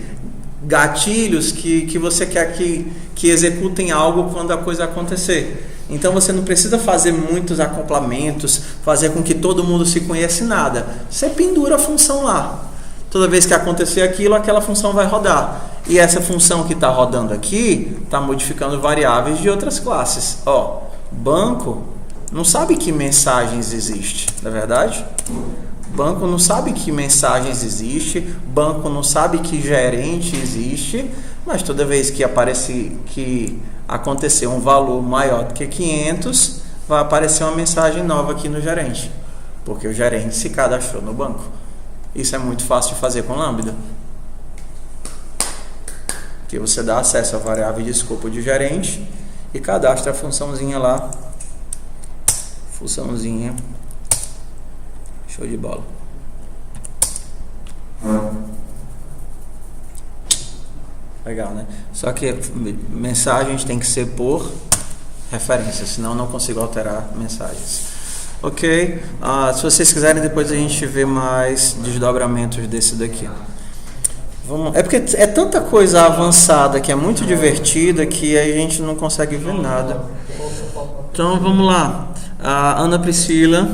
gatilhos que você quer que executem algo quando a coisa acontecer. Então você não precisa fazer muitos acoplamentos, fazer com que todo mundo se conheça nada. Você pendura a função lá. Toda vez que acontecer aquilo, aquela função vai rodar. E essa função que está rodando aqui está modificando variáveis de outras classes. Ó, banco não sabe que mensagens existe, não é verdade? Banco não sabe que mensagens existe, banco não sabe que gerente existe, mas toda vez que acontecer um valor maior do que 500, vai aparecer uma mensagem nova aqui no gerente, porque o gerente se cadastrou no banco. Isso é muito fácil de fazer com Lambda, porque você dá acesso à variável de escopo de gerente e cadastra a funçãozinha lá, show de bola. Legal, né? Só que mensagens tem que ser por referência, senão eu não consigo alterar mensagens. Ok? Se vocês quiserem, depois a gente vê mais desdobramentos desse daqui. É porque é tanta coisa avançada que é muito divertida que a gente não consegue ver nada. Então vamos lá. A Ana Priscila,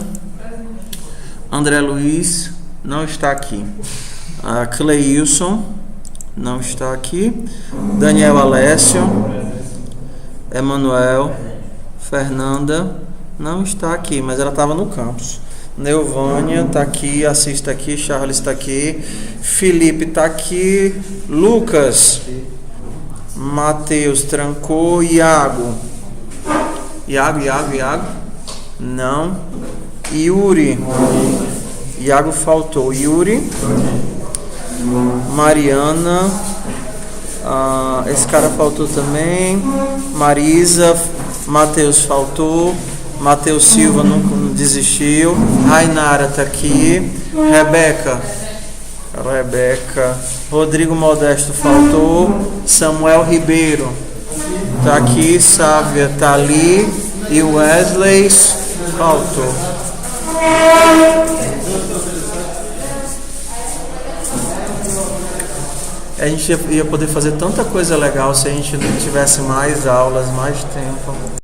André Luiz não está aqui. A Cleilson não está aqui. Daniel Alessio, Emanuel, Fernanda não está aqui, mas ela estava no campus. Neuvânia está aqui, Assis está aqui, Charles está aqui, Felipe está aqui, Lucas, Matheus trancou, Iago, não, Yuri, Iago faltou, Yuri, Mariana. Esse cara faltou também. Marisa. Matheus faltou. Matheus Silva não desistiu. Rainara tá aqui. Rebeca. Rodrigo Modesto faltou. Samuel Ribeiro tá aqui. Sávia tá ali. E Wesley faltou. A gente ia poder fazer tanta coisa legal se a gente tivesse mais aulas, mais tempo.